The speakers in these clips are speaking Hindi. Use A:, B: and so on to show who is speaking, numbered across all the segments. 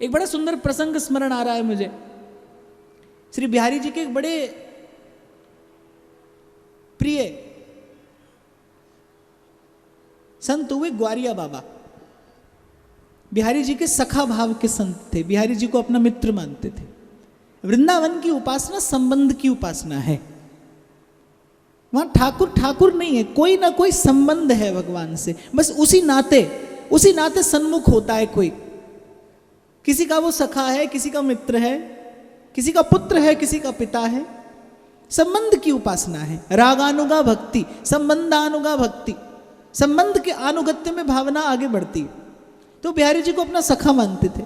A: एक बड़ा सुंदर प्रसंग स्मरण आ रहा है मुझे। श्री बिहारी जी के एक बड़े प्रिय संत हुए ग्वारिया बाबा। बिहारी जी के सखा भाव के संत थे, बिहारी जी को अपना मित्र मानते थे। वृंदावन की उपासना संबंध की उपासना है। वहां ठाकुर ठाकुर नहीं है, कोई ना कोई संबंध है भगवान से, बस उसी नाते सन्मुख होता है कोई। किसी का वो सखा है, किसी का मित्र है, किसी का पुत्र है, किसी का पिता है। संबंध की उपासना है। रागानुगा भक्ति, संबंधानुगा भक्ति, संबंध के अनुगत्य में भावना आगे बढ़ती है। तो बिहारी जी को अपना सखा मानते थे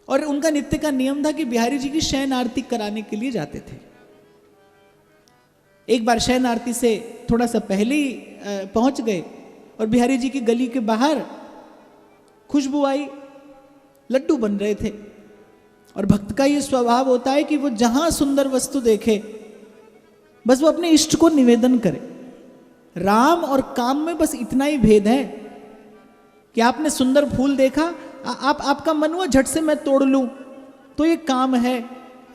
A: और उनका नित्य का नियम था कि बिहारी जी की शयन आरती कराने के लिए जाते थे। एक बार शयन आरती से थोड़ा सा पहले ही पहुंच गए और बिहारी जी की गली के बाहर खुशबू आई, लड्डू बन रहे थे। और भक्त का ये स्वभाव होता है कि वो जहां सुंदर वस्तु देखे बस वो अपने इष्ट को निवेदन करे। राम और काम में बस इतना ही भेद है कि आपने सुंदर फूल देखा, आपका मन हुआ झट से मैं तोड़ लूं, तो ये काम है।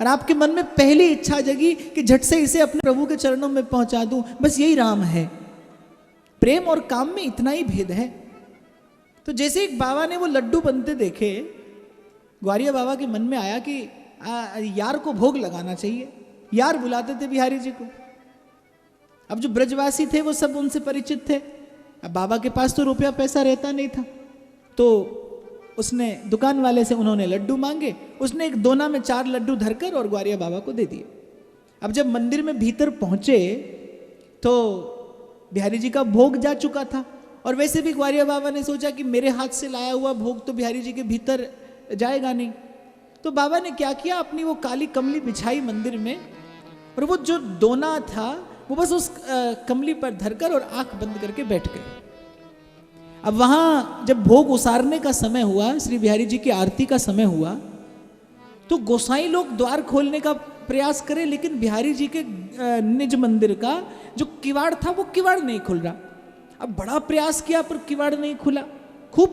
A: और आपके मन में पहली इच्छा जगी कि झट से इसे अपने प्रभु के चरणों में पहुंचा दूं, बस यही राम है। प्रेम और काम में इतना ही भेद है। तो जैसे एक बाबा ने वो लड्डू बनते देखे, ग्वारिया बाबा के मन में आया कि यार को भोग लगाना चाहिए। यार बुलाते थे बिहारी जी को। अब जो ब्रजवासी थे वो सब उनसे परिचित थे। अब बाबा के पास तो रुपया पैसा रहता नहीं था, तो उसने दुकान वाले से उन्होंने लड्डू मांगे। उसने एक दोना में 4 लड्डू धरकर और ग्वारिया बाबा को दे दिए। अब जब मंदिर में भीतर पहुंचे तो बिहारी जी का भोग जा चुका था। और वैसे भी ग्वारिया बाबा ने सोचा कि मेरे हाथ से लाया हुआ भोग तो बिहारी जी के भीतर जाएगा नहीं। तो बाबा ने क्या किया, अपनी वो काली कमली बिछाई मंदिर में और वो जो दोना था वो बस उस कमली पर धरकर और आंख बंद करके बैठ गए। अब वहां जब भोग उसारने का समय हुआ, श्री बिहारी जी की आरती का समय हुआ, तो गोसाई लोग द्वार खोलने का प्रयास करे, लेकिन बिहारी जी के निज मंदिर का जो किवाड़ था वो किवाड़ नहीं खुल रहा। अब बड़ा प्रयास किया पर किवाड़ नहीं खुला। खूब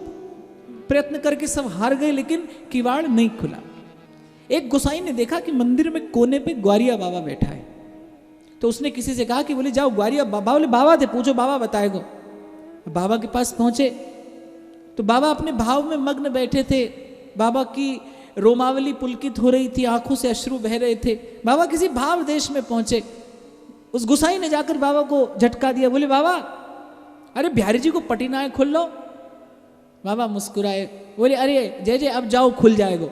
A: प्रयत्न करके सब हार गए, लेकिन किवाड़ नहीं खुला। एक गोसाई ने देखा कि मंदिर में कोने पे ग्वारिया बाबा बैठा है, तो उसने किसी से कहा कि बोले जाओ ग्वारिया बाबा, बोले बाबा थे, पूछो बाबा बताएगा। बाबा के पास पहुंचे तो बाबा अपने भाव में मग्न बैठे थे। बाबा की रोमावली पुलकित हो रही थी, आंखों से अश्रु बह रहे थे। बाबा किसी भाव देश में पहुंचे। उस गुसाई ने जाकर बाबा को झटका दिया, बोले बाबा अरे बिहारी जी को पटीना है, खुल लो। बाबा मुस्कुराए, बोले अरे जय जय अब जाओ खुल जाएगा।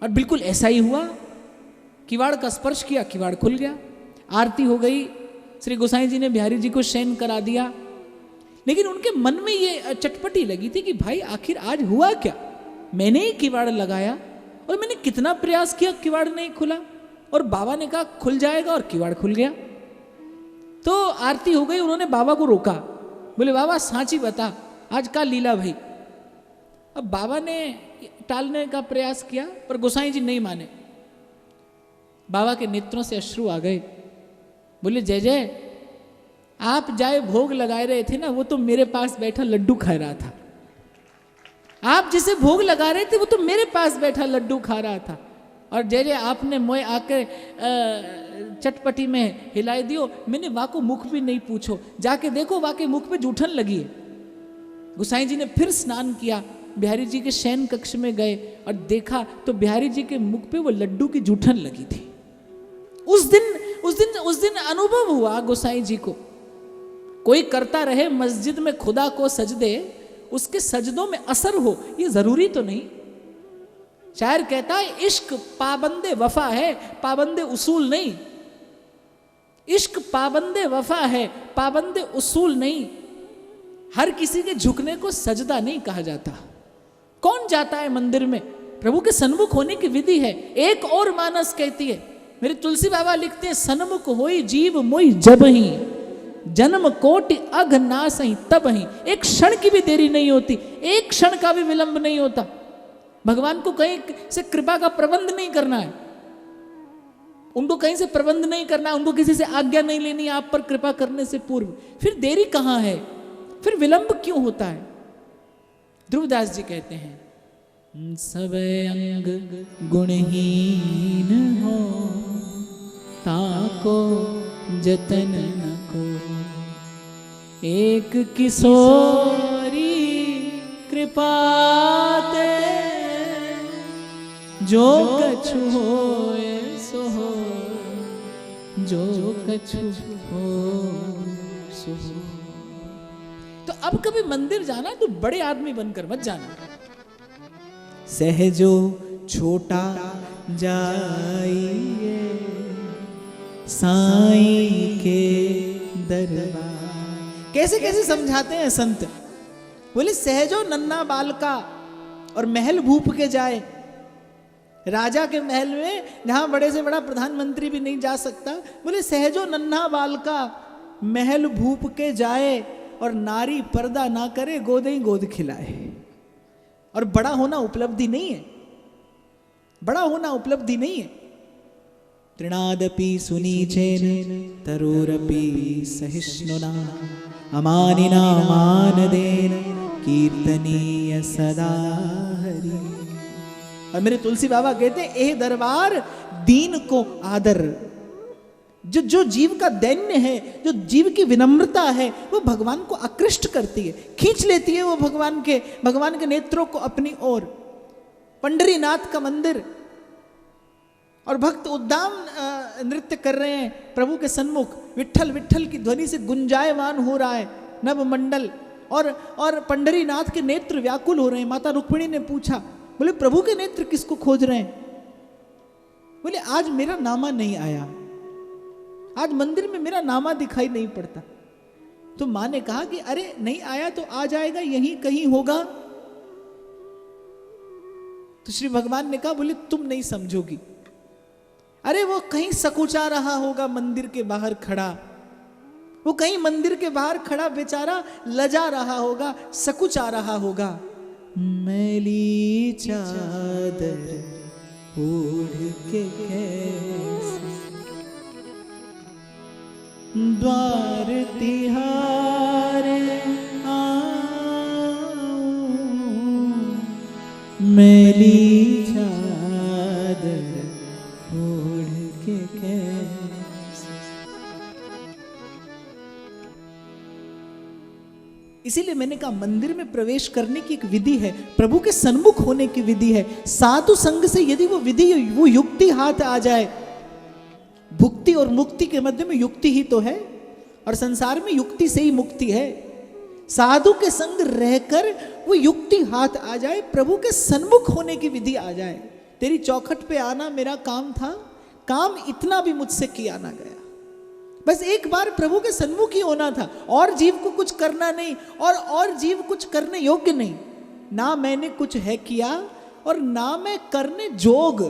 A: और बिल्कुल ऐसा ही हुआ। किवाड़ का स्पर्श किया, किवाड़ खुल गया। आरती हो गई, श्री गोसाई जी ने बिहारी जी को शयन करा दिया। लेकिन उनके मन में ये चटपटी लगी थी कि भाई आखिर आज हुआ क्या, मैंने ही किवाड़ लगाया और मैंने कितना प्रयास किया, किवाड़ नहीं खुला। और बाबा ने कहा खुल जाएगा और किवाड़ खुल गया। तो आरती हो गई, उन्होंने बाबा को रोका, बोले बाबा सांची बता आज का लीला भाई। अब बाबा ने टालने का प्रयास किया पर गोसाई जी नहीं माने। बाबा के नेत्रों से अश्रु आ गए। बोले जय जय आप जाए भोग लगाए रहे थे ना, वो तो मेरे पास बैठा लड्डू खा रहा था। आप जिसे भोग लगा रहे थे वो तो मेरे पास बैठा लड्डू खा रहा था। और जय जय आपने मोए आकर चटपटी में हिलाई दियो, मैंने वाको मुख भी नहीं पूछो, जाके देखो वाके मुख पे जूठन लगी है। गोसाई जी ने फिर स्नान किया, बिहारी जी के शयन कक्ष में गए और देखा तो बिहारी जी के मुख पे वो लड्डू की जूठन लगी थी। उस दिन अनुभव हुआ गोसाई जी को, कोई करता रहे मस्जिद में खुदा को सजदे, उसके सजदों में असर हो ये जरूरी तो नहीं। शायर कहता है इश्क पाबंदे वफा है, पाबंदे उसूल नहीं। इश्क पाबंदे वफा है, पाबंदे उसूल नहीं। हर किसी के झुकने को सजदा नहीं कहा जाता। कौन जाता है मंदिर में, प्रभु के सन्मुख होने की विधि है। एक और मानस कहती है, मेरे तुलसी बाबा लिखते हैं सन्मुख होई जीव मोई जब ही, जन्म कोटि अघ नास ही तब ही। एक क्षण की भी देरी नहीं होती, एक क्षण का भी विलंब नहीं होता। भगवान को कहीं से कृपा का प्रबंध नहीं करना है, उनको कहीं से प्रबंध नहीं करना है, उनको किसी से आज्ञा नहीं लेनी आप पर कृपा करने से पूर्व। फिर देरी कहाँ है, फिर विलंब क्यों होता है। ध्रुवदास जी कहते हैं, सब अंग गुणहीन हो, ताको जतन न को, एक किशोरी कृपाते, जो कछु होए सो हो, जो कछु हो सो हो। तो अब कभी मंदिर जाना तो बड़े आदमी बनकर मत जाना। सहजो छोटा जाइए साईं के दरबार। कैसे कैसे समझाते हैं संत। बोले सहजो नन्ना बालका और महल भूप के जाए। राजा के महल में जहां बड़े से बड़ा प्रधानमंत्री भी नहीं जा सकता, बोले सहजो नन्हा बालका महल भूप के जाए, और नारी पर्दा ना करे गोदे गोद खिलाए। और बड़ा होना उपलब्धि नहीं है, बड़ा होना उपलब्धि नहीं है। तृणादपि सुनीचेन तरोरपि सहिष्णुना, अमानिना मानदेन कीर्तनीय सदा हरि। और मेरे तुलसी बाबा कहते हैं, ए दरबार दीन को आदर। जो जीव का दैन्य है, जो जीव की विनम्रता है, वो भगवान को आकृष्ट करती है, खींच लेती है वो भगवान के नेत्रों को अपनी ओर। पंढरीनाथ का मंदिर और भक्त उद्दाम नृत्य कर रहे हैं प्रभु के सन्मुख। विठ्ठल विठ्ठल की ध्वनि से गुंजायमान हो रहा है नभ मंडल, और पंढरीनाथ के नेत्र व्याकुल हो रहे हैं। माता रुक्मिणी ने पूछा, बोले प्रभु के नेत्र किसको खोज रहे हैं? बोले आज मेरा नामा नहीं आया, आज मंदिर में मेरा नामा दिखाई नहीं पड़ता। तो मां ने कहा कि अरे नहीं आया तो आ जाएगा, यहीं कहीं होगा। तो श्री भगवान ने कहा, बोले तुम नहीं समझोगी। अरे वो कहीं सकुचा रहा होगा मंदिर के बाहर खड़ा, वो कहीं मंदिर के बाहर खड़ा बेचारा लजा रहा होगा, सकुचा रहा होगा। मैली चादर ओढ़ के कैसे द्वार तिहारे आऊं, मैली चादर ओढ़ के कैसे। इसीलिए मैंने कहा मंदिर में प्रवेश करने की एक विधि है, प्रभु के सन्मुख होने की विधि है। साधु संग से यदि वो विधि, वो युक्ति हाथ आ जाए, भुक्ति और मुक्ति के मध्य में युक्ति ही तो है, और संसार में युक्ति से ही मुक्ति है। साधु के संग रहकर वो युक्ति हाथ आ जाए, प्रभु के सन्मुख होने की विधि आ जाए। तेरी चौखट पे आना मेरा काम था, काम इतना भी मुझसे किया ना गया। बस एक बार प्रभु के सन्मुख ही होना था, और जीव को कुछ करना नहीं, और जीव कुछ करने योग्य नहीं। ना मैंने कुछ है किया और ना मैं करने जोग,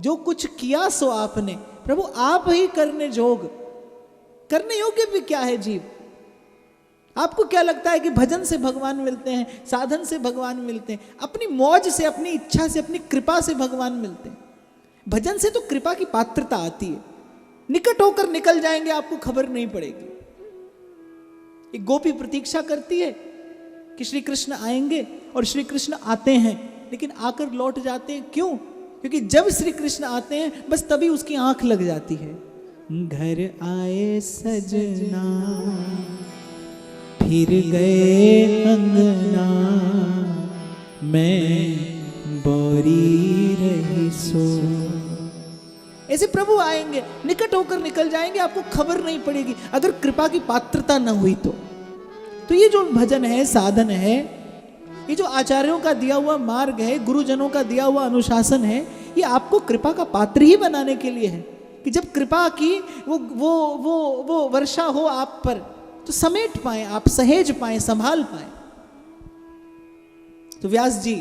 A: जो कुछ किया सो आपने, प्रभु आप ही करने जोग। करने योग्य भी क्या है जीव? आपको क्या लगता है कि भजन से भगवान मिलते हैं, साधन से भगवान मिलते हैं? अपनी मौज से, अपनी इच्छा से, अपनी कृपा से भगवान मिलते हैं। भजन से तो कृपा की पात्रता आती है, निकट होकर निकल जाएंगे, आपको खबर नहीं पड़ेगी। एक गोपी प्रतीक्षा करती है कि श्री कृष्ण आएंगे, और श्री कृष्ण आते हैं, लेकिन आकर लौट जाते हैं। क्यों? क्योंकि जब श्री कृष्ण आते हैं बस तभी उसकी आंख लग जाती है। घर आए सजना फिर गए अंगना, मैं बोरी रही सो। ऐसे प्रभु आएंगे, निकट होकर निकल जाएंगे, आपको खबर नहीं पड़ेगी, अगर कृपा की पात्रता न हुई तो ये जो भजन है, साधन है, ये जो आचार्यों का दिया हुआ मार्ग है, गुरुजनों का दिया हुआ अनुशासन है, ये आपको कृपा का पात्र ही बनाने के लिए है कि जब कृपा की वो वर्षा हो आप पर, तो समेट पाए आप, सहेज पाए, संभाल पाए। तो व्यास जी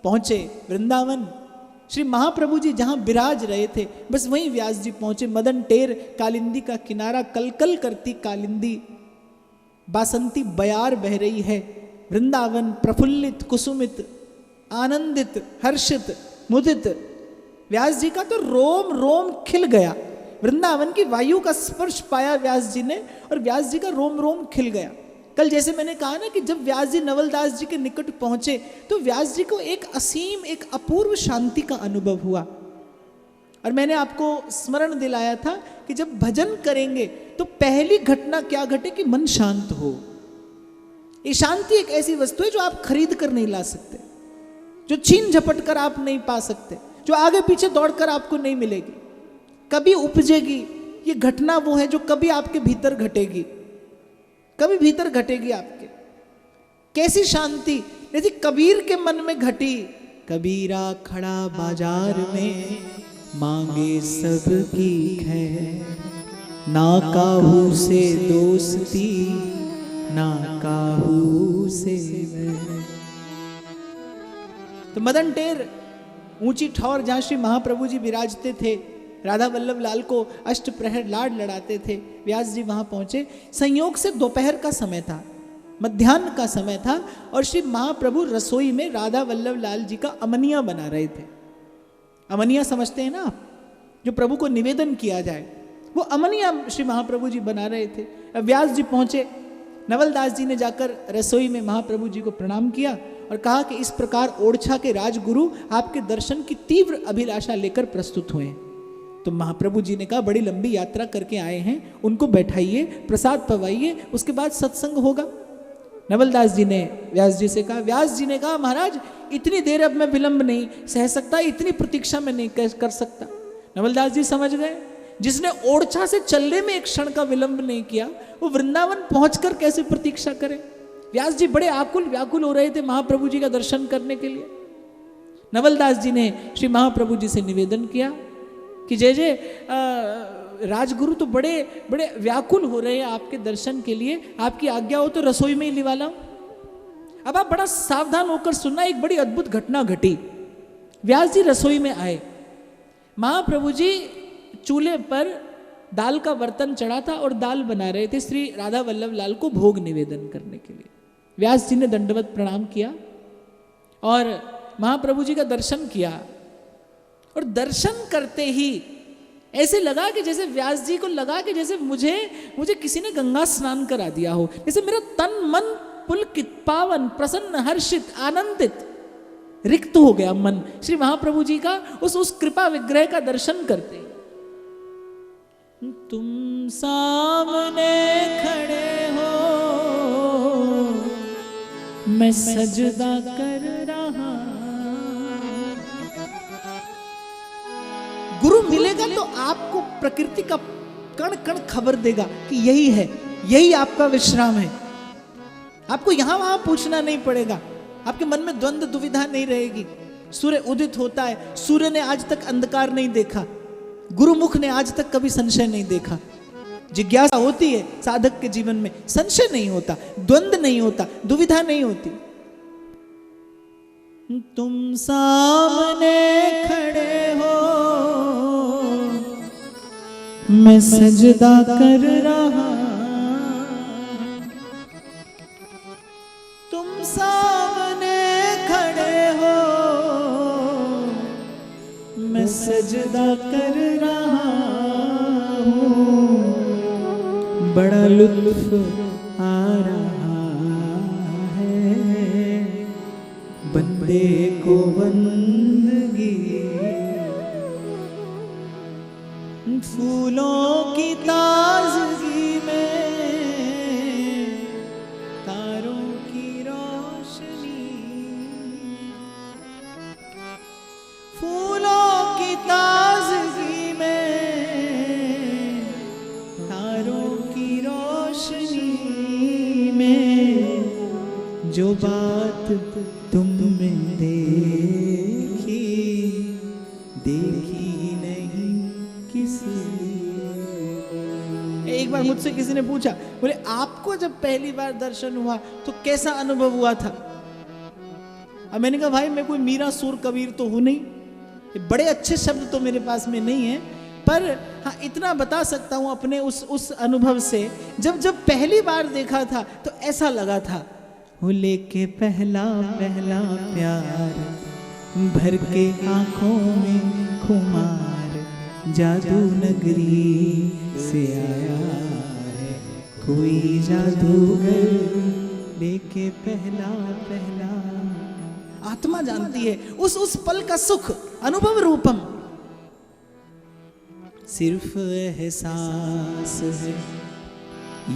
A: पहुंचे वृंदावन। श्री महाप्रभु जी जहां विराज रहे थे, बस वहीं व्यास जी पहुंचे। मदन टेर कालिंदी का किनारा, कलकल करती कालिंदी, बासंती बयार बह रही है। वृंदावन प्रफुल्लित, कुसुमित, आनंदित, हर्षित, मुदित। व्यास जी का तो रोम रोम खिल गया। वृंदावन की वायु का स्पर्श पाया व्यास जी ने, और व्यास जी का रोम रोम खिल गया। कल जैसे मैंने कहा ना कि जब व्यास जी नवलदास जी के निकट पहुंचे तो व्यास जी को एक असीम, एक अपूर्व शांति का अनुभव हुआ। और मैंने आपको स्मरण दिलाया था कि जब भजन करेंगे तो पहली घटना क्या घटे कि मन शांत हो। ये शांति एक ऐसी वस्तु है जो आप खरीद कर नहीं ला सकते, जो छीन झपट कर आप नहीं पा सकते, जो आगे पीछे दौड़कर आपको नहीं मिलेगी, कभी उपजेगी। ये घटना वो है जो कभी आपके भीतर घटेगी, कभी भीतर घटेगी आपके। कैसी शांति? जैसे कबीर के मन में घटी। कबीरा खड़ा बाजार में, मांगे सबकी खैर, ना काहू से दोस्ती, ना काहू से वैर। तो मदन टेर ऊंची ठौर जहां श्री महाप्रभु जी विराजते थे, राधा वल्लभ लाल को अष्ट प्रहर लाड लड़ाते थे, व्यास जी वहां पहुंचे। संयोग से दोपहर का समय था, मध्याह्न का समय था, और श्री महाप्रभु रसोई में राधा वल्लभ लाल जी का अमनिया बना रहे थे। अमनिया समझते हैं ना आप, जो प्रभु को निवेदन किया जाए, वो अमनिया श्री महाप्रभु जी बना रहे थे। अब व्यास जी पहुंचे, नवलदास जी ने जाकर रसोई में महाप्रभु जी को प्रणाम किया और कहा कि इस प्रकार ओरछा के राजगुरु आपके दर्शन की तीव्र अभिलाषा लेकर प्रस्तुत हुए। तो महाप्रभु जी ने कहा बड़ी लंबी यात्रा करके आए हैं, उनको बैठाइए, प्रसाद पवाइए, उसके बाद सत्संग होगा। नवलदास जी ने व्यास जी से कहा, व्यास जी ने कहा महाराज इतनी देर अब मैं विलंब नहीं सह सकता, इतनी प्रतीक्षा में नहीं कर सकता। नवलदास जी समझ गए, जिसने ओरछा से चलने में एक क्षण का विलंब नहीं किया, वो वृंदावन पहुंचकर कैसे प्रतीक्षा करे। व्यास जी बड़े आकुल व्याकुल हो रहे थे महाप्रभु जी का दर्शन करने के लिए। नवलदास जी ने श्री महाप्रभु जी से निवेदन किया कि जय जय राजगुरु तो बड़े बड़े व्याकुल हो रहे हैं आपके दर्शन के लिए, आपकी आज्ञा हो तो रसोई में ही लिवा लाऊं। अब आप बड़ा सावधान होकर सुनना, एक बड़ी अद्भुत घटना घटी। व्यास जी रसोई में आए, महाप्रभु जी चूल्हे पर दाल का बर्तन चढ़ा था और दाल बना रहे थे श्री राधा वल्लभ लाल को भोग निवेदन करने के लिए। व्यास जी ने दंडवत प्रणाम किया और महाप्रभु जी का दर्शन किया, और दर्शन करते ही ऐसे लगा कि जैसे व्यास जी को लगा कि जैसे मुझे किसी ने गंगा स्नान करा दिया हो, जैसे मेरा तन मन पुलकित, पावन, प्रसन्न, हर्षित, आनंदित, रिक्त हो गया मन श्री महाप्रभु जी का उस कृपा विग्रह का दर्शन करते। तुम सामने खड़े हो, मैं सजदा कर रहा। गुरु मिलेगा तो आपको प्रकृति का कण कण खबर देगा कि यही है, यही आपका विश्राम है। आपको यहां वहां पूछना नहीं पड़ेगा, आपके मन में द्वंद्व दुविधा नहीं रहेगी। सूर्य उदित होता है, सूर्य ने आज तक अंधकार नहीं देखा, गुरुमुख ने आज तक कभी संशय नहीं देखा। जिज्ञासा होती है साधक के जीवन में, संशय नहीं होता, द्वंद्व नहीं होता, दुविधा नहीं होती। तुम सामने खड़े हो, मैं सजदा कर रहा। तुम सामने खड़े हो, मैं सजदा कर रहा हूँ। बड़ा लुत्फ आ रहा है बंदे को बंदगी। फूलों की ताजगी में तारों की रोशनी, फूलों की ताजगी में तारों की रोशनी में जो बात तुमने देखी, देखी नहीं किसी। एक बार मुझसे किसी ने पूछा, बोले आपको जब पहली बार दर्शन हुआ तो कैसा अनुभव हुआ था? अब मैंने कहा भाई मैं कोई मीरा सूर कबीर तो हूं नहीं, बड़े अच्छे शब्द तो मेरे पास में नहीं है, पर हाँ इतना बता सकता हूं अपने उस अनुभव से, जब पहली बार देखा था तो ऐसा लगा था, वो लेके पहला पहला प्यार भर के आंखों में खुमार, जादू नगरी से आया है कोई जादूगर लेके पहला पहला। आत्मा जानती है उस पल का सुख, अनुभव रूपम। सिर्फ एहसास है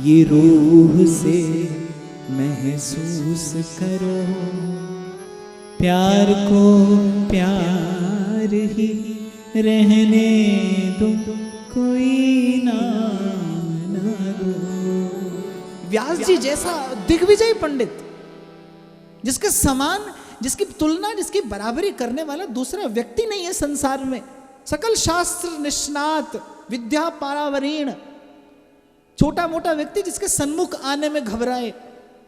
A: ये रूह से महसूस करो, प्यार को प्यार ही रहने दो, कोई नाम ना दो। व्यास जी जैसा दिग्विजयी पंडित, जिसके समान, जिसकी तुलना, जिसकी बराबरी करने वाला दूसरा व्यक्ति नहीं है संसार में। सकल शास्त्र निष्णात, विद्या पारावरीण, छोटा मोटा व्यक्ति जिसके सन्मुख आने में घबराए,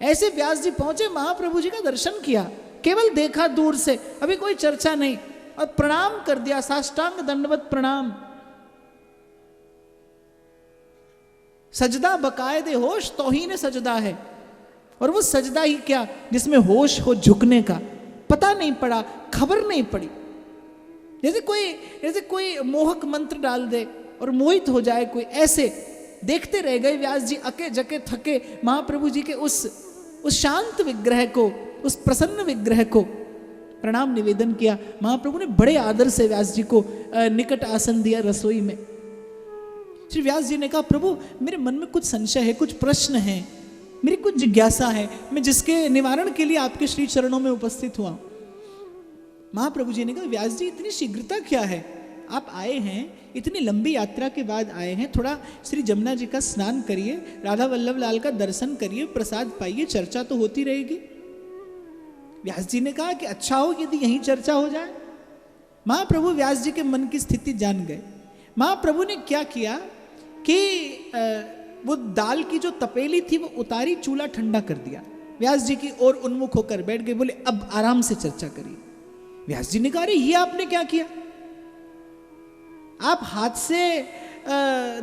A: ऐसे व्यास जी पहुंचे, महाप्रभु जी का दर्शन किया, केवल देखा दूर से, अभी कोई चर्चा नहीं, और प्रणाम कर दिया, साष्टांग दंडवत प्रणाम। सजदा बकायदे होश तौहीन सजदा है, और वो सजदा ही क्या जिसमें होश हो झुकने का, पता नहीं पड़ा, खबर नहीं पड़ी। जैसे कोई मोहक मंत्र डाल दे और मोहित हो जाए कोई, ऐसे देखते रह गए व्यास जी, अके जके थके महाप्रभु जी के उस शांत विग्रह को, उस प्रसन्न विग्रह को प्रणाम निवेदन किया। महाप्रभु ने बड़े आदर से व्यास जी को निकट आसन दिया रसोई में। श्री व्यास जी ने कहा, प्रभु मेरे मन में कुछ संशय है, कुछ प्रश्न है, मेरी कुछ जिज्ञासा है, मैं जिसके निवारण के लिए आपके श्री चरणों में उपस्थित हुआ। महाप्रभु जी ने कहा, व्यास जी इतनी शीघ्रता क्या है, आप आए हैं, इतनी लंबी यात्रा के बाद आए हैं, थोड़ा श्री जमुना जी का स्नान करिए, राधा वल्लभ लाल का दर्शन करिए, प्रसाद पाइए, चर्चा तो होती रहेगी। व्यास जी ने कहा कि अच्छा हो यदि यहीं चर्चा हो जाए। महाप्रभु व्यास जी के मन की स्थिति जान गए। महाप्रभु ने क्या किया कि वो दाल की जो तपेली थी वो उतारी, चूल्हा ठंडा कर दिया, व्यास जी की ओर उन्मुख होकर बैठ गए, बोले अब आराम से चर्चा करिए। व्यास जी ने कहा, अरे ये आपने क्या किया, आप हाथ से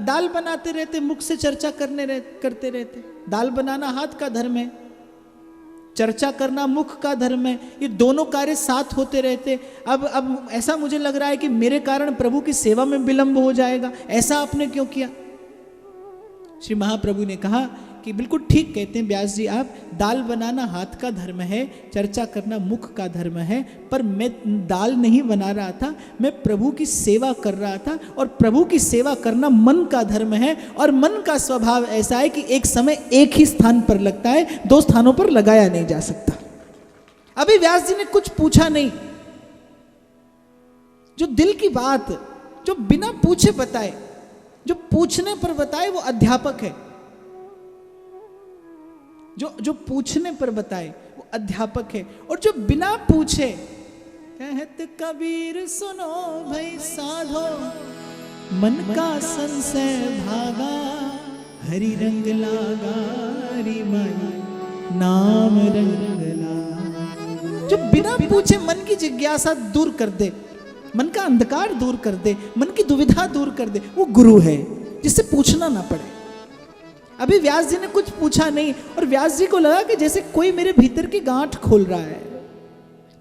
A: दाल बनाते रहते, मुख से चर्चा करते रहते। दाल बनाना हाथ का धर्म है, चर्चा करना मुख का धर्म है, ये दोनों कार्य साथ होते रहते। अब ऐसा मुझे लग रहा है कि मेरे कारण प्रभु की सेवा में विलंब हो जाएगा, ऐसा आपने क्यों किया। श्री महाप्रभु ने कहा कि बिल्कुल ठीक कहते हैं व्यास जी आप, दाल बनाना हाथ का धर्म है, चर्चा करना मुख का धर्म है, पर मैं दाल नहीं बना रहा था, मैं प्रभु की सेवा कर रहा था, और प्रभु की सेवा करना मन का धर्म है, और मन का स्वभाव ऐसा है कि एक समय एक ही स्थान पर लगता है, दो स्थानों पर लगाया नहीं जा सकता। अभी व्यास जी ने कुछ पूछा नहीं, जो दिल की बात, जो बिना पूछे बताए, जो पूछने पर बताए वो अध्यापक है, जो पूछने पर बताए वो अध्यापक है, और जो बिना पूछे, कहत कबीर सुनो भाई साधो, मन का संशय भागा, हरि रंग लागा री माई, नाम रंग लागा। जो बिना पूछे मन की जिज्ञासा दूर कर दे, मन का अंधकार दूर कर दे, मन की दुविधा दूर कर दे, वो गुरु है, जिससे पूछना ना पड़े। अभी व्यास जी ने कुछ पूछा नहीं, और व्यास जी को लगा कि जैसे कोई मेरे भीतर की गांठ खोल रहा है,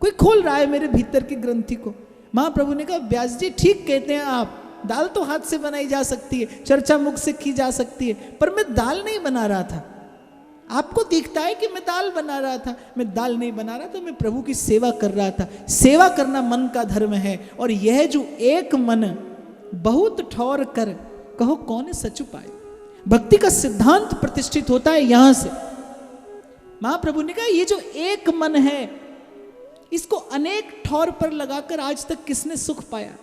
A: कोई खोल रहा है मेरे भीतर की ग्रंथि को। महाप्रभु ने कहा, व्यास जी ठीक कहते हैं आप, दाल तो हाथ से बनाई जा सकती है, चर्चा मुख से की जा सकती है, पर मैं दाल नहीं बना रहा था। आपको दिखता है कि मैं दाल बना रहा था, मैं दाल नहीं बना रहा था, मैं प्रभु की सेवा कर रहा था। सेवा करना मन का धर्म है, और यह जो एक मन बहुत ठौर कर, कहो कौन सचु पाए। भक्ति का सिद्धांत प्रतिष्ठित होता है यहां से। महाप्रभु ने कहा, ये जो एक मन है, इसको अनेक ठौर पर लगाकर आज तक किसने सुख पाया।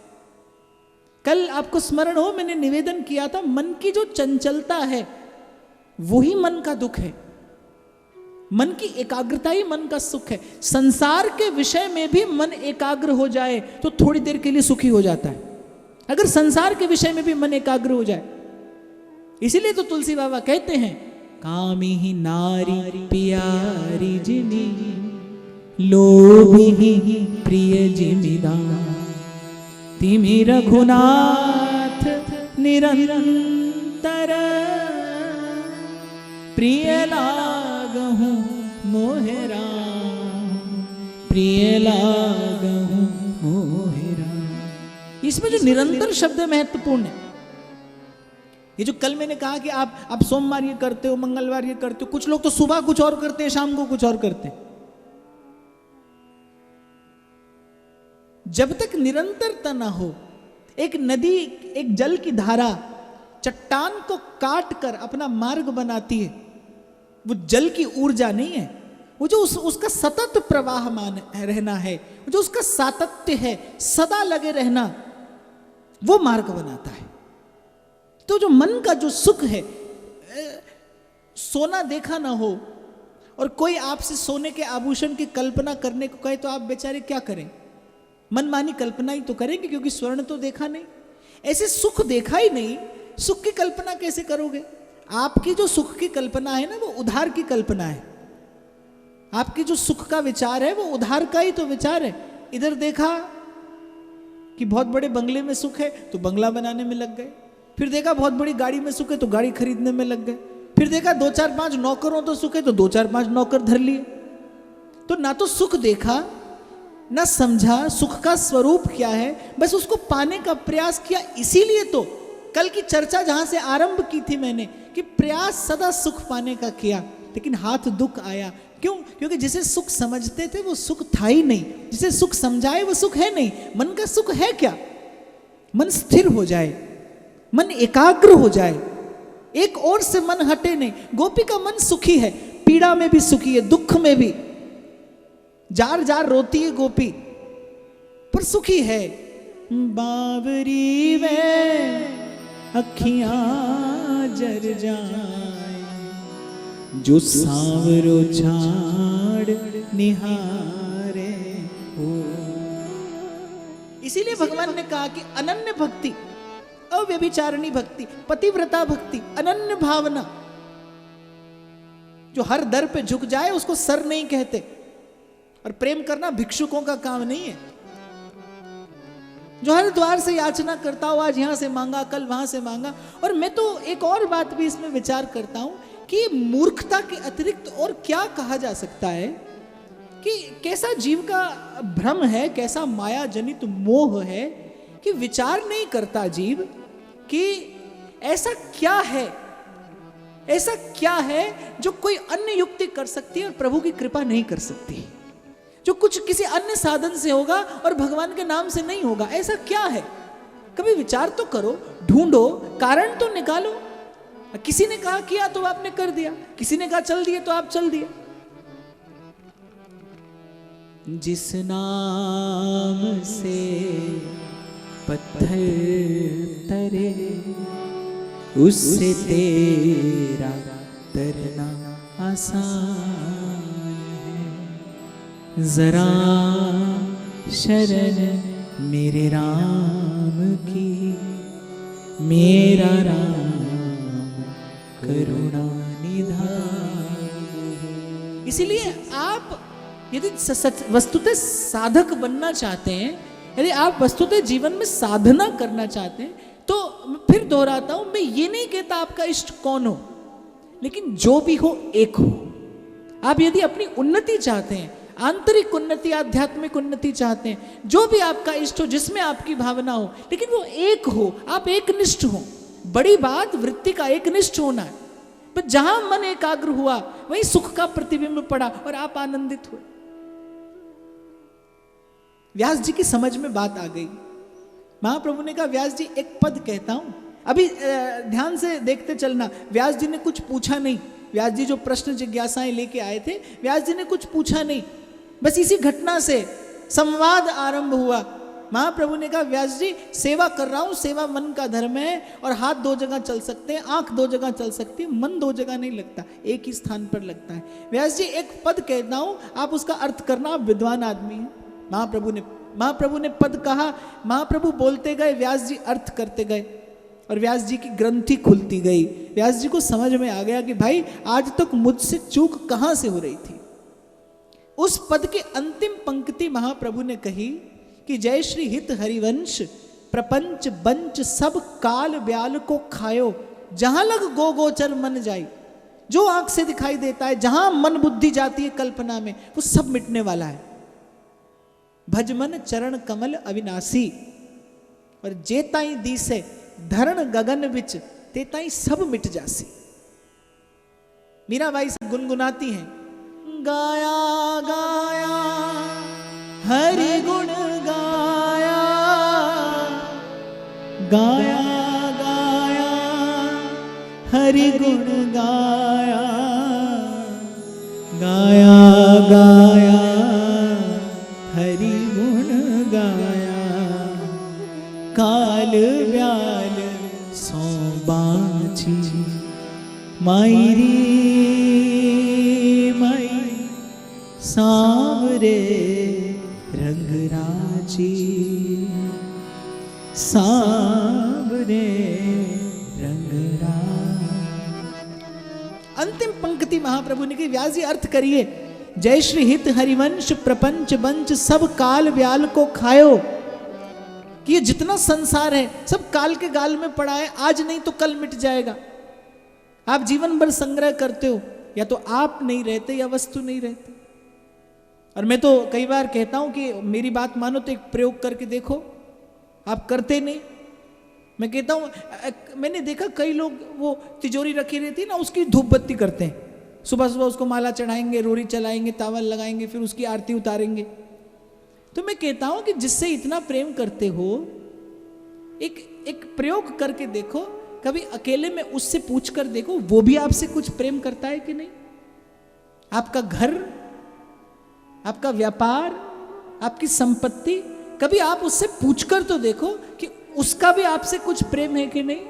A: कल आपको स्मरण हो, मैंने निवेदन किया था, मन की जो चंचलता है वही मन का दुख है, मन की एकाग्रता ही मन का सुख है। संसार के विषय में भी मन एकाग्र हो जाए तो थोड़ी देर के लिए सुखी हो जाता है, अगर संसार के विषय में भी मन एकाग्र हो जाए। इसीलिए तो तुलसी बाबा कहते हैं, कामी ही नारी प्यारी जिमी, लोभी ही प्रिय जिमिदान, तिमि रघुनाथ निरंतर, प्रिय लागहु मोहे राम, प्रिय लागहु मोहे राम। इसमें जो निरंतर शब्द महत्वपूर्ण है, ये जो कल मैंने कहा कि आप सोमवार ये करते हो, मंगलवार ये करते हो, कुछ लोग तो सुबह कुछ और करते हैं, शाम को कुछ और करते हैं। जब तक निरंतरता ना हो, एक नदी, एक जल की धारा चट्टान को काट कर अपना मार्ग बनाती है, वो जल की ऊर्जा नहीं है, वो जो उसका सतत प्रवाहमान रहना है, जो उसका सातत्य है, सदा लगे रहना, वो मार्ग बनाता है। तो जो मन का जो सुख है, सोना देखा ना हो और कोई आपसे सोने के आभूषण की कल्पना करने को कहे तो आप बेचारे क्या करें? मनमानी कल्पना ही तो करेंगे, क्योंकि स्वर्ण तो देखा नहीं, ऐसे सुख देखा ही नहीं, सुख की कल्पना कैसे करोगे? आपकी जो सुख की कल्पना है ना, वो उधार की कल्पना है। आपकी जो सुख का विचार है वो उधार का ही तो विचार है। इधर देखा कि बहुत बड़े बंगले में सुख है तो बंगला बनाने में लग गए, फिर देखा बहुत बड़ी गाड़ी में सुख है तो गाड़ी खरीदने में लग गए, फिर देखा 2-4-5 नौकरों तो सुख है तो 2-4-5 नौकर धर लिए। तो ना तो सुख देखा, ना समझा सुख का स्वरूप क्या है, बस उसको पाने का प्रयास किया। इसीलिए तो कल की चर्चा जहां से आरंभ की थी मैंने कि प्रयास सदा सुख पाने का किया, लेकिन हाथ दुख आया। क्यों? क्योंकि जिसे सुख समझते थे वो सुख था ही नहीं, जिसे सुख समझाए वो सुख है नहीं। मन का सुख है क्या? मन स्थिर हो जाए, मन एकाग्र हो जाए, एक ओर से मन हटे नहीं। गोपी का मन सुखी है, पीड़ा में भी सुखी है, दुख में भी जार जार रोती है गोपी, पर सुखी है। बावरी में अखियां जर जाए, जो सांवरो झाड़ निहारे हो। इसीलिए भगवान ने कहा कि अनन्य भक्ति, अव्यभिचारिणी भक्ति, पतिव्रता भक्ति, अनन्य भावना, जो हर दर पे झुक जाए उसको सर नहीं कहते। और प्रेम करना भिक्षुकों का काम नहीं है, जो हर द्वार से याचना करता हो, आज यहां से मांगा, कल वहां से मांगा। और मैं तो एक और बात भी इसमें विचार करता हूं कि मूर्खता के अतिरिक्त और क्या कहा जा सकता है, कि कैसा जीव का भ्रम है, कैसा माया जनित मोह है कि विचार नहीं करता जीव कि ऐसा क्या है, ऐसा क्या है जो कोई अन्य युक्ति कर सकती है और प्रभु की कृपा नहीं कर सकती, जो कुछ किसी अन्य साधन से होगा और भगवान के नाम से नहीं होगा। ऐसा क्या है? कभी विचार तो करो, ढूंढो, कारण तो निकालो। किसी ने कहा किया तो आपने कर दिया, किसी ने कहा चल दिए तो आप चल दिए। जिस नाम से पत्थर तरे, उससे तेरा तरना आसान है। जरा शरण मेरे राम की, मेरा राम करुणा निधान। इसीलिए आप यदि वस्तुतः साधक बनना चाहते हैं, यदि आप वस्तुतः जीवन में साधना करना चाहते हैं, तो फिर दोहराता हूं, मैं ये नहीं कहता आपका इष्ट कौन हो, लेकिन जो भी हो एक हो। आप यदि अपनी उन्नति चाहते हैं, आंतरिक उन्नति, आध्यात्मिक उन्नति चाहते हैं, जो भी आपका इष्ट हो, जिसमें आपकी भावना हो, लेकिन वो एक हो, आप एक निष्ठ हो। बड़ी बात वृत्ति का एक निष्ठ होना है, पर जहां मन एकाग्र हुआ वहीं सुख का प्रतिबिंब पड़ा और आप आनंदित हुए। व्यास जी की समझ में बात आ गई। महाप्रभु ने कहा, व्यास जी एक पद कहता हूं, अभी ध्यान से देखते चलना। व्यास जी ने कुछ पूछा नहीं, व्यास जी जो प्रश्न जिज्ञासाएं लेके आए थे, व्यास जी ने कुछ पूछा नहीं, बस इसी घटना से संवाद आरंभ हुआ। महाप्रभु ने कहा, व्यास जी सेवा कर रहा हूं, सेवा मन का धर्म है, और हाथ दो जगह चल सकते हैं, आंख दो जगह चल सकती है, मन दो जगह नहीं लगता, एक ही स्थान पर लगता है। व्यास जी एक पद कहता हूं, आप उसका अर्थ करना, आप विद्वान आदमी हैं। महाप्रभु ने पद कहा, महाप्रभु बोलते गए, व्यास जी अर्थ करते गए, और व्यास जी की ग्रंथि खुलती गई। व्यास जी को समझ में आ गया कि भाई आज तक मुझसे चूक कहां से हो रही थी। उस पद के अंतिम पंक्ति महाप्रभु ने कही कि जय श्री हित हरिवंश, प्रपंच बंच सब काल ब्याल को खायो, जहां लग गो गोचर मन जाई। जो आंख से दिखाई देता है, जहां मन बुद्धि जाती है कल्पना में, वो सब मिटने वाला है। भजमन चरण कमल अविनाशी, और जेताई दी से धरण गगन विच तेताई सब मिट जासी। मीराबाई से गुनगुनाती हैं, गाया गाया हरि गुण गाया, गाया गाया हरि गुण गाया, गाया गाया हरि गुण गाया, काल ब्याल सो बाची मायरी माई सांवरे रंग राजी, सांवरे रंग राजी। अंतिम पंक्ति महाप्रभु ने कही, व्यास जी अर्थ करिए, जय श्री हित हरिवंश प्रपंच वंच सब काल ब्याल को खायो, कि ये जितना संसार है सब काल के गाल में पड़ा है, आज नहीं तो कल मिट जाएगा। आप जीवन भर संग्रह करते हो, या तो आप नहीं रहते या वस्तु नहीं रहती। और मैं तो कई बार कहता हूं कि मेरी बात मानो तो एक प्रयोग करके देखो, आप करते नहीं। मैं कहता हूं, मैंने देखा कई लोग वो तिजोरी रखी रहती है ना, उसकी धूप बत्ती करते हैं, सुबह सुबह उसको माला चढ़ाएंगे, रोरी चलाएंगे, तावल लगाएंगे, फिर उसकी आरती उतारेंगे। तो मैं कहता हूं कि जिससे इतना प्रेम करते हो, एक प्रयोग करके देखो, कभी अकेले में उससे पूछ कर देखो, वो भी आपसे कुछ प्रेम करता है कि नहीं। आपका घर, आपका व्यापार, आपकी संपत्ति, कभी आप उससे पूछकर तो देखो कि उसका भी आपसे कुछ प्रेम है कि नहीं।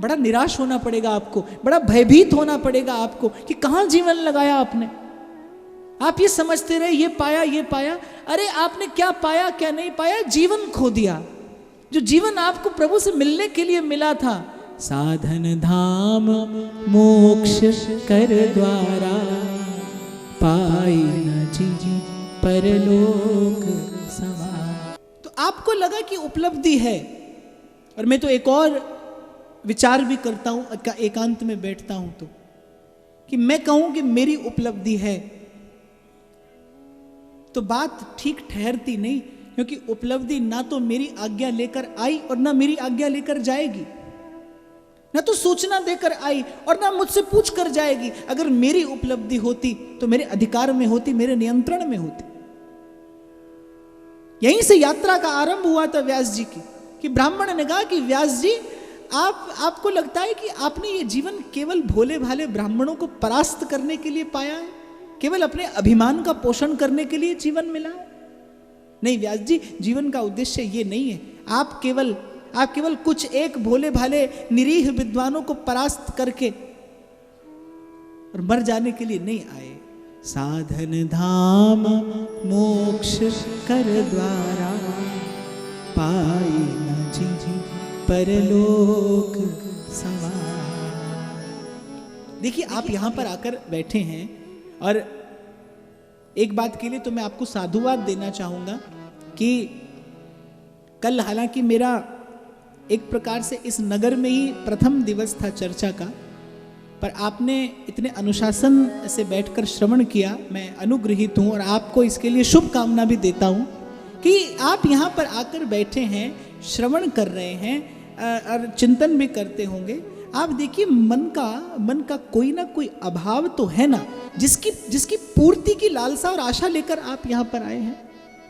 A: बड़ा निराश होना पड़ेगा आपको, बड़ा भयभीत होना पड़ेगा आपको कि कहां जीवन लगाया आपने। आप ये समझते रहे ये पाया ये पाया, अरे आपने क्या पाया क्या नहीं पाया, जीवन खो दिया। जो जीवन आपको प्रभु से मिलने के लिए मिला था, साधन धाम मोक्ष कर द्वारा, पाई न जी परलोक समा। तो आपको लगा कि उपलब्धि है, और मैं तो एक और विचार भी करता हूं, एकांत में बैठता हूं तो, कि मैं कहूं कि मेरी उपलब्धि है, तो बात ठीक ठहरती नहीं, क्योंकि उपलब्धि ना तो मेरी आज्ञा लेकर आई और ना मेरी आज्ञा लेकर जाएगी, ना तो सूचना देकर आई और ना मुझसे पूछ कर जाएगी। अगर मेरी उपलब्धि होती तो मेरे अधिकार में होती, मेरे नियंत्रण में होती। यहीं से यात्रा का आरंभ हुआ था व्यास जी की, कि ब्राह्मण ने कहा कि व्यास जी, आपको लगता है कि आपने ये जीवन केवल भोले भाले ब्राह्मणों को परास्त करने के लिए पाया है, केवल अपने अभिमान का पोषण करने के लिए जीवन मिला है? नहीं व्यास जी, जीवन का उद्देश्य ये नहीं है। आप केवल कुछ एक भोले भाले निरीह विद्वानों को परास्त करके और मर जाने के लिए नहीं आए। साधन धाम मोक्ष कर द्वारा, पाई न जी परलोक समा। देखिए, आप यहां पर आकर बैठे हैं, और एक बात के लिए तो मैं आपको साधुवाद देना चाहूंगा कि कल हालांकि मेरा एक प्रकार से इस नगर में ही प्रथम दिवस था चर्चा का, पर आपने इतने अनुशासन से बैठकर श्रवण किया, मैं अनुग्रहित हूँ और आपको इसके लिए शुभकामना भी देता हूँ कि आप यहाँ पर आकर बैठे हैं, श्रवण कर रहे हैं और चिंतन भी करते होंगे। आप देखिए, मन का कोई ना कोई अभाव तो है ना, जिसकी पूर्ति की लालसा और आशा लेकर आप यहाँ पर आए हैं।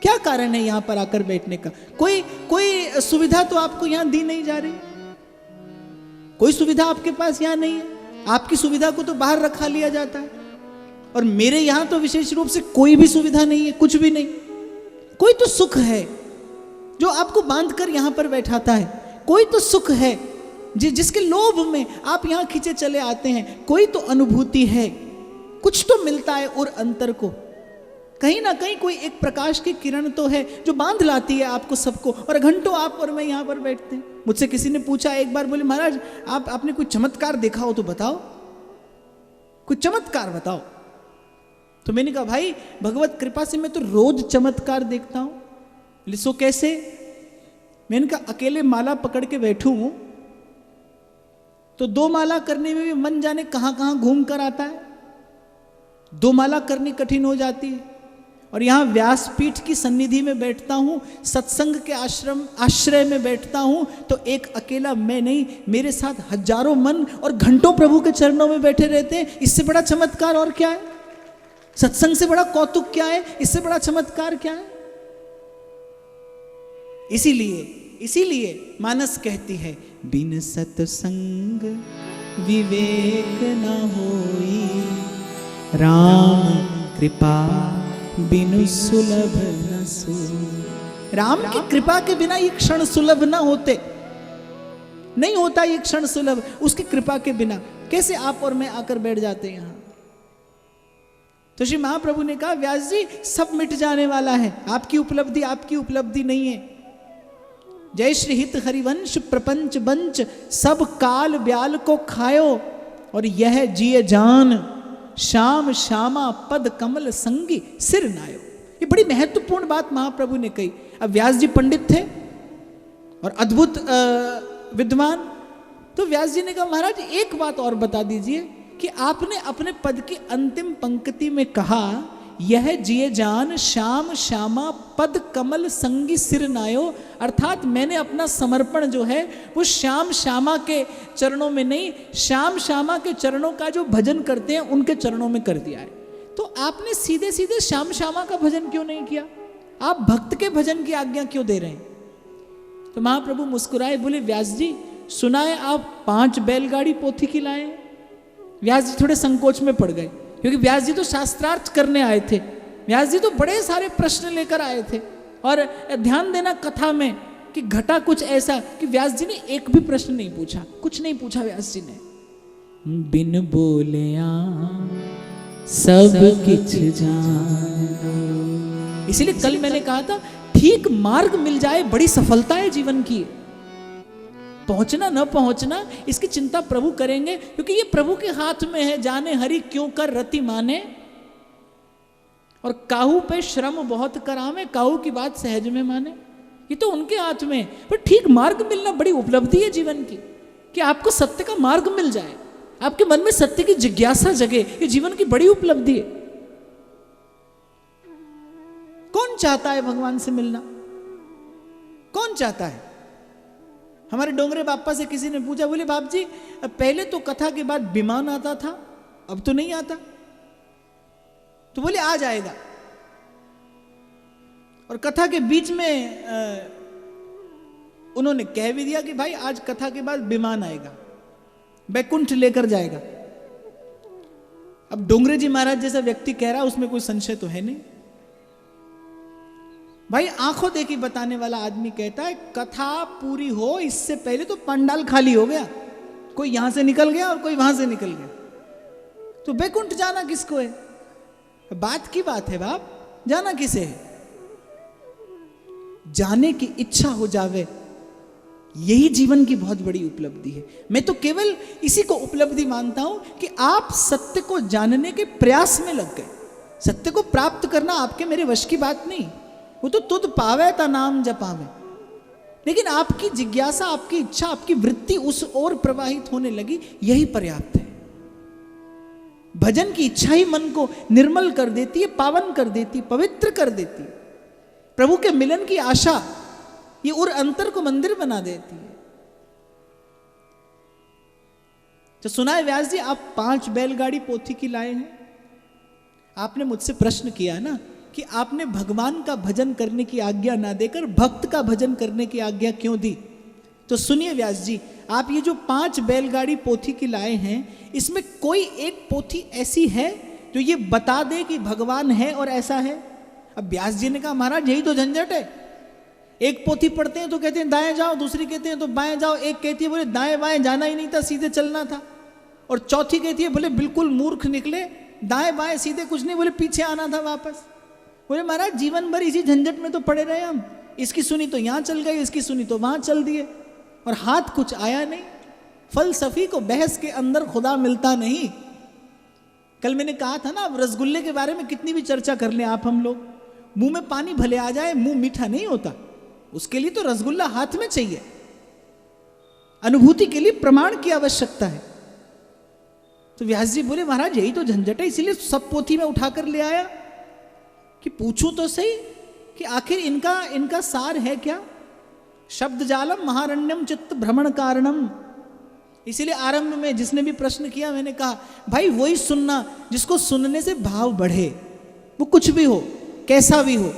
A: क्या कारण है यहाँ पर आकर बैठने का? कोई सुविधा तो आपको यहाँ दी नहीं जा रही, कोई सुविधा आपके पास यहाँ नहीं है। आपकी सुविधा को तो बाहर रखा लिया जाता है, और मेरे यहाँ तो विशेष रूप से कोई भी सुविधा नहीं है, कुछ भी नहीं। कोई तो सुख है जो आपको बांधकर यहाँ पर बैठाता है, कोई तो सुख है जिसके लोभ में आप यहाँ खींचे चले आते हैं, कोई तो अनुभूति है, कुछ तो मिलता है और अंतर को। कहीं ना कहीं कोई एक प्रकाश की किरण तो है जो बांध लाती है आपको सबको, और घंटों आप और मैं यहाँ पर बैठते हैं। मुझसे किसी ने पूछा एक बार, बोले महाराज आपने कोई चमत्कार देखा हो तो बताओ, कोई चमत्कार बताओ। तो मैंने कहा भाई भगवत कृपा से मैं तो रोज चमत्कार देखता हूँ। लिसो कैसे? मैंने कहा अकेले माला पकड़ के बैठू हूँ तो 2 माला करने में भी मन जाने कहाँ कहाँ घूम कर आता है, 2 माला करनी कठिन हो जाती है। और यहाँ व्यासपीठ की सन्निधि में बैठता हूँ, सत्संग के आश्रय में बैठता हूँ, तो एक अकेला मैं नहीं, मेरे साथ हजारों मन और घंटों प्रभु के चरणों में बैठे रहते हैं। इससे बड़ा चमत्कार और क्या है? सत्संग से बड़ा कौतुक क्या है? इससे बड़ा चमत्कार क्या है? इसीलिए मानस कहती है, बिन सत्संग विवेक न होई, राम कृपा बिनु सुलभ न सोई। राम की कृपा के बिना ये क्षण सुलभ ना होते, नहीं होता ये क्षण सुलभ उसकी कृपा के बिना। कैसे आप और मैं आकर बैठ जाते हैं यहां? तो श्री महाप्रभु ने कहा, व्यास जी सब मिट जाने वाला है, आपकी उपलब्धि नहीं है। जय श्री हित हरिवंश प्रपंच बंच, सब काल ब्याल को खायो, और यह जिए जान श्याम श्यामा पद कमल संगी सिर नायो। ये बड़ी महत्वपूर्ण बात महाप्रभु ने कही। अब व्यास जी पंडित थे और अद्भुत विद्वान, तो व्यास जी ने कहा, महाराज एक बात और बता दीजिए कि आपने अपने पद की अंतिम पंक्ति में कहा, यह जिए जान श्याम श्यामा पद कमल संगी सिर नायो, अर्थात मैंने अपना समर्पण जो है वो श्याम श्यामा के चरणों में नहीं, श्याम श्यामा के चरणों का जो भजन करते हैं उनके चरणों में कर दिया है। तो आपने सीधे सीधे श्याम श्यामा का भजन क्यों नहीं किया? आप भक्त के भजन की आज्ञा क्यों दे रहे हैं? तो महाप्रभु मुस्कुराए, बोले, व्यास जी सुना है आप 5 बैलगाड़ी पोथी की लाए। व्यास जी थोड़े संकोच में पड़ गए, क्योंकि व्यास जी तो शास्त्रार्थ करने आए थे, व्यास जी तो बड़े सारे प्रश्न लेकर आए थे। और ध्यान देना कथा में कि घटा कुछ ऐसा कि व्यास जी ने एक भी प्रश्न नहीं पूछा, कुछ नहीं पूछा व्यास जी ने। बिन बोलिया सब किछ जान। इसीलिए कल मैंने कहा था, ठीक मार्ग मिल जाए बड़ी सफलता है जीवन की। पहुंचना न पहुंचना इसकी चिंता प्रभु करेंगे, क्योंकि ये प्रभु के हाथ में है। जाने हरि क्यों कर रति माने, और काहू पे श्रम बहुत करावे, काहू की बात सहज में माने। ये तो उनके हाथ में। पर ठीक मार्ग मिलना बड़ी उपलब्धि है जीवन की, कि आपको सत्य का मार्ग मिल जाए, आपके मन में सत्य की जिज्ञासा जगे, ये जीवन की बड़ी उपलब्धि है। कौन चाहता है भगवान से मिलना? कौन चाहता है? हमारे डोंगरे बापा से किसी ने पूछा, बोले बाप जी पहले तो कथा के बाद विमान आता था, अब तो नहीं आता। तो बोले आ जाएगा। और कथा के बीच में उन्होंने कह भी दिया कि भाई आज कथा के बाद विमान आएगा, बैकुंठ लेकर जाएगा। अब डोंगरे जी महाराज जैसा व्यक्ति कह रहा, उसमें कोई संशय तो है नहीं। भाई आंखों देखी बताने वाला आदमी कहता है, कथा पूरी हो इससे पहले तो पंडाल खाली हो गया, कोई यहां से निकल गया और कोई वहां से निकल गया, तो बैकुंठ जाना किसको है? बात की बात है बाप, जाना किसे है? जाने की इच्छा हो जावे, यही जीवन की बहुत बड़ी उपलब्धि है। मैं तो केवल इसी को उपलब्धि मानता हूं कि आप सत्य को जानने के प्रयास में लग गए। सत्य को प्राप्त करना आपके मेरे वश की बात नहीं, वो तो तुद पावे ता नाम जपावे। लेकिन आपकी जिज्ञासा, आपकी इच्छा, आपकी वृत्ति उस ओर प्रवाहित होने लगी, यही पर्याप्त है। भजन की इच्छा ही मन को निर्मल कर देती है, पावन कर देती, पवित्र कर देती है। प्रभु के मिलन की आशा ये उर अंतर को मंदिर बना देती है। तो सुना है व्यास जी आप 5 बैलगाड़ी पोथी की लाए हैं। आपने मुझसे प्रश्न किया ना कि आपने भगवान का भजन करने की आज्ञा ना देकर भक्त का भजन करने की आज्ञा क्यों दी? तो सुनिए व्यास जी, आप ये जो 5 बैलगाड़ी पोथी की लाए हैं, इसमें कोई एक पोथी ऐसी है जो ये बता दे कि भगवान है और ऐसा है? अब व्यास जी ने कहा महाराज यही तो झंझट है। एक पोथी पढ़ते हैं तो कहते हैं दाएं जाओ, दूसरी कहते हैं तो बाएं जाओ, एक कहती है बोले दाएं बाएं जाना ही नहीं था, सीधे चलना था, और चौथी कहती है बोले बिल्कुल मूर्ख निकले, दाएं बाएं सीधे कुछ नहीं, बोले पीछे आना था वापस। बोले महाराज जीवन भर इसी झंझट में तो पड़े रहे हम, इसकी सुनी तो यहां चल गई, इसकी सुनी तो वहां चल दिए, और हाथ कुछ आया नहीं। फलसफी को बहस के अंदर खुदा मिलता नहीं। कल मैंने कहा था ना, अब रसगुल्ले के बारे में कितनी भी चर्चा कर लें आप, हम लोग मुंह में पानी भले आ जाए, मुंह मीठा नहीं होता, उसके लिए तो रसगुल्ला हाथ में चाहिए। अनुभूति के लिए प्रमाण की आवश्यकता है। तो व्यास जी बोले महाराज यही तो झंझट है, इसीलिए सब पोथी में उठाकर ले आया कि पूछूं तो सही कि आखिर इनका सार है क्या। शब्द जालम महारण्यम चित्त भ्रमण कारणम। इसीलिए आरंभ में जिसने भी प्रश्न किया मैंने कहा भाई वही सुनना जिसको सुनने से भाव बढ़े, वो कुछ भी हो कैसा भी हो।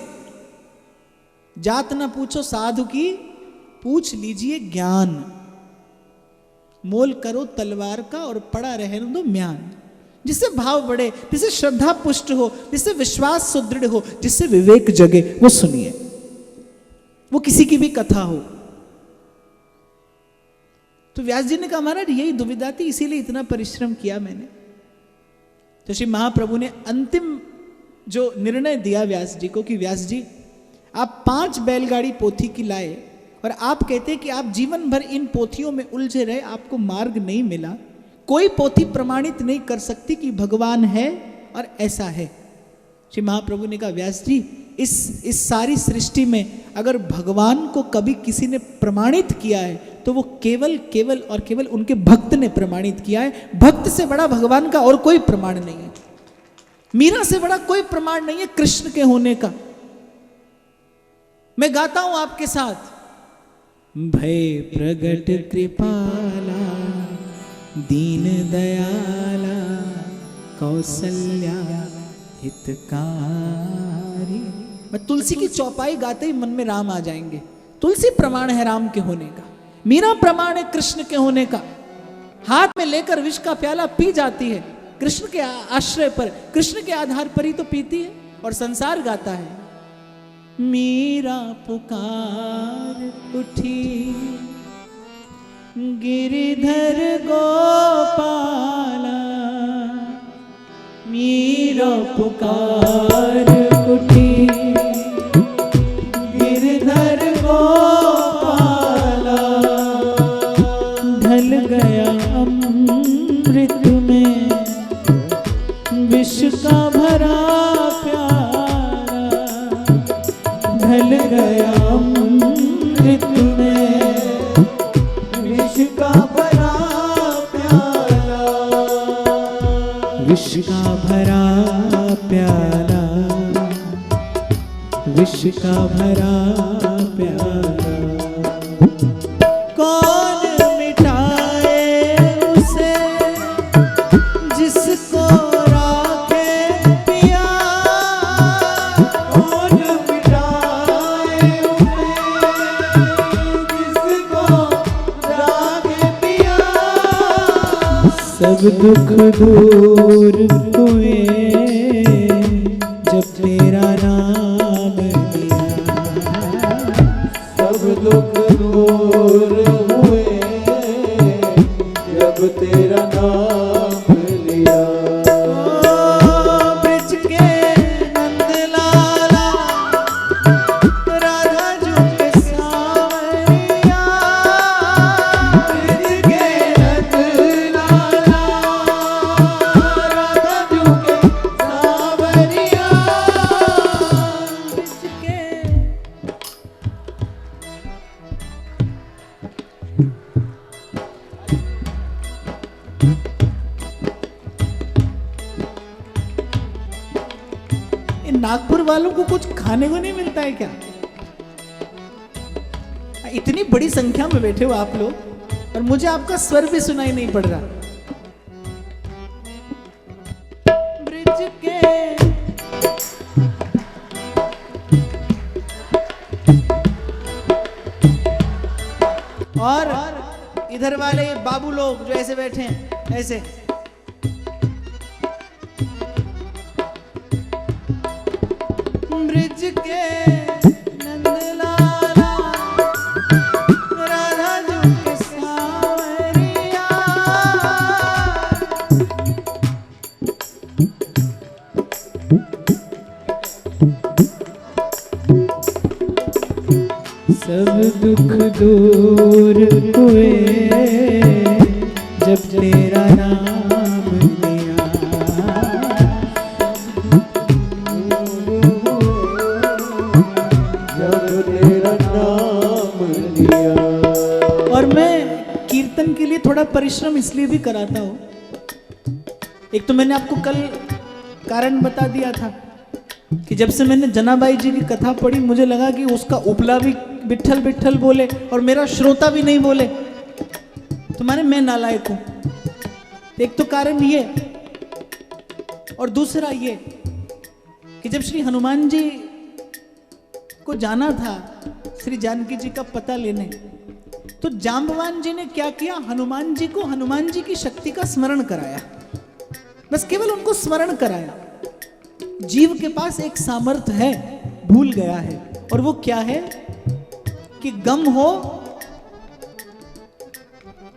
A: जात ना पूछो साधु की, पूछ लीजिए ज्ञान। मोल करो तलवार का और पड़ा रहे दो म्यान। जिससे भाव बढ़े, जिससे श्रद्धा पुष्ट हो, जिससे विश्वास सुदृढ़ हो, जिससे विवेक जगे, वो सुनिए। वो किसी की भी कथा हो। तो व्यास जी ने कहा महाराज यही दुविधा थी, इसीलिए इतना परिश्रम किया मैंने। तो श्री महाप्रभु ने अंतिम जो निर्णय दिया व्यास जी को कि व्यास जी आप 5 बैलगाड़ी पोथी की लाए और आप कहते हैं कि आप जीवन भर इन पोथियों में उलझे रहे, आपको मार्ग नहीं मिला। कोई पोथी प्रमाणित नहीं कर सकती कि भगवान है और ऐसा है। श्री महाप्रभु ने कहा व्यास जी इस सारी सृष्टि में अगर भगवान को कभी किसी ने प्रमाणित किया है तो वो केवल और केवल उनके भक्त ने प्रमाणित किया है। भक्त से बड़ा भगवान का और कोई प्रमाण नहीं है। मीरा से बड़ा कोई प्रमाण नहीं है कृष्ण के होने का। मैं गाता हूं आपके साथ। भय प्रगट कृपाला दीन दयाला कौसल्या हितकारी। मैं तुलसी की चौपाई गाते ही मन में राम आ जाएंगे। तुलसी प्रमाण है राम के होने का, मीरा प्रमाण है कृष्ण के होने का। हाथ में लेकर विष का प्याला पी जाती है कृष्ण के आश्रय पर, कृष्ण के आधार पर ही तो पीती है। और संसार गाता है मीरा पुकार उठी गिरिधर गोपाला। मीरा पुकार उठी गिरिधर गोपाला। ढल गया अमृत में विष का भरा प्याला। ढल गया अमृत में विष का भरा प्याला। विष का भरा प्याला, विष का भरा प्याला। कौन मिटाए उसे जिसको राखे पिया। कौन मिटाए उसे जिसको राखे पिया। सब दुख दूर हुए जब तेरा नाम लिया। सब दुख दूर हुए जब तेरा नाम लिया। ब्रज के नंद लाला राधा जू के सावरिया। ब्रज के नंद लाला राधा जू के सावरिया। ब्रज के नागपुर वालों को कुछ खाने को नहीं मिलता है क्या? इतनी बड़ी संख्या में बैठे हो आप लोग और मुझे आपका स्वर भी सुनाई नहीं पड़ रहा। ब्रिज के और इधर वाले बाबू लोग जो ऐसे बैठे हैं ऐसे। ब्रिज के नंदलाला राधा जू के सावरिया। सब दुख दूर हुए जब तेरा नाम लिया। जब तेरा नाम लिया। और मैं कीर्तन के लिए थोड़ा परिश्रम इसलिए भी कराता हूँ। एक तो मैंने आपको कल कारण बता दिया था कि जब से मैंने जनाबाई जी की कथा पढ़ी मुझे लगा कि उसका उपला भी विट्ठल विट्ठल बोले और मेरा श्रोता भी नहीं बोले, तो माने मैं नालायक हूं। एक तो कारण ये, और दूसरा ये कि जब श्री हनुमान जी को जाना था श्री जानकी जी का पता लेने, तो जांबवान जी ने क्या किया, हनुमान जी को हनुमान जी की शक्ति का स्मरण कराया, बस केवल उनको स्मरण कराया। जीव के पास एक सामर्थ्य है, भूल गया है, और वो क्या है कि गम हो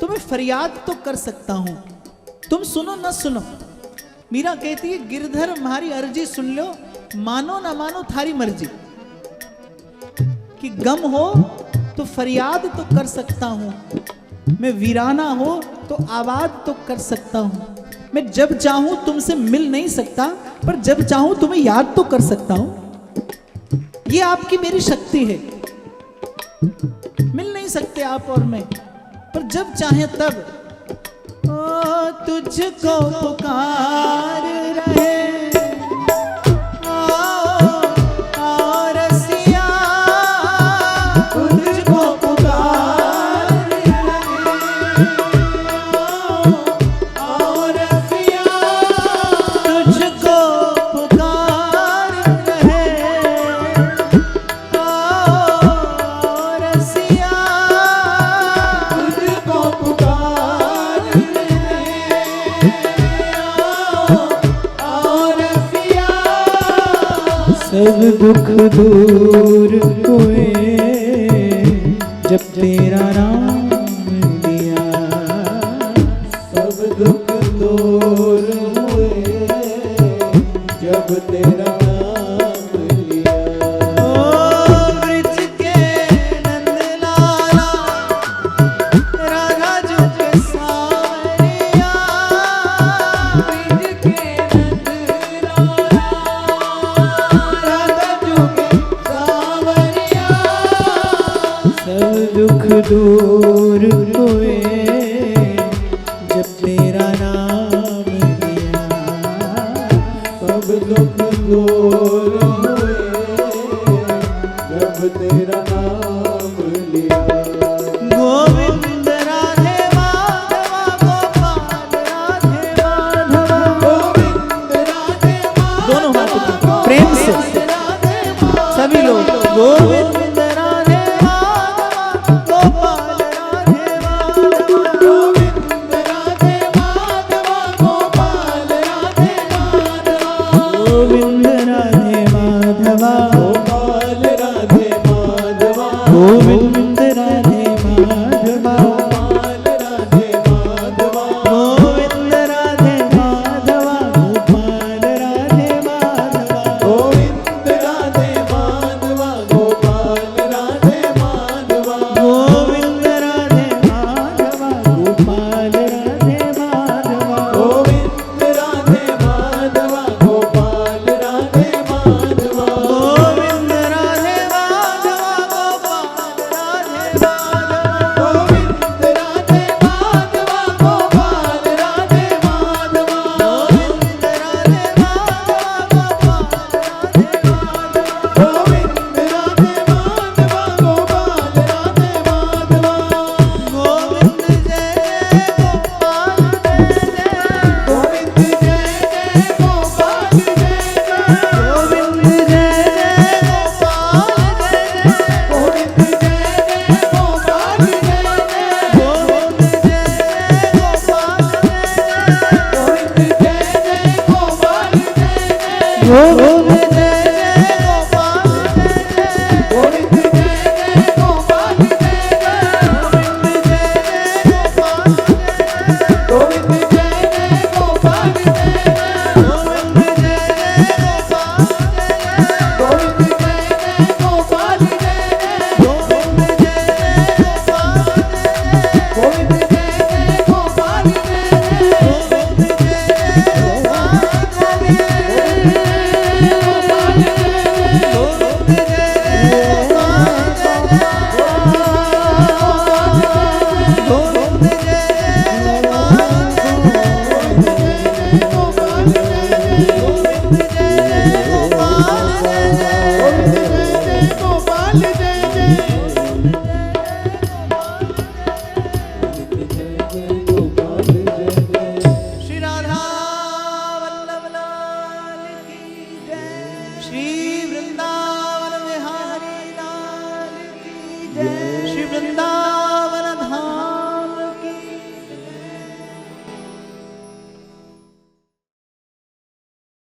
A: तो मैं फरियाद तो कर सकता हूं, तुम सुनो न सुनो। मीरा कहती है गिरधर हमारी अर्जी सुन लो, मानो ना मानो थारी मर्जी। कि गम हो तो फरियाद तो कर सकता हूं, मैं वीराना हो तो आवाज तो कर सकता हूं, मैं जब चाहूं तुमसे मिल नहीं सकता पर जब चाहूं तुम्हें याद तो कर सकता हूं। ये आपकी मेरी शक्ति है, मिल नहीं सकते आप और मैं, पर जब चाहे तब ओ तुझको पुकार रहे
B: सब दुख दूर हुए जब तेरा नाम लिया, सब दुख दूर हुए जब तेरा नाम लिया।
A: ओ ब्रिज के नंदलाला राधा जो के सावरिया, ब्रिज के
B: दुख दूर हुए जब तेरा नाम लिया, सब दुख दूर हुए जब तेरा नाम लिया।
A: गोविंद राधे माधवा गोपाल राधे माधवा,
B: गोविंद राधे
A: दोनों हाथ प्रेम से सभी लोग गोविंद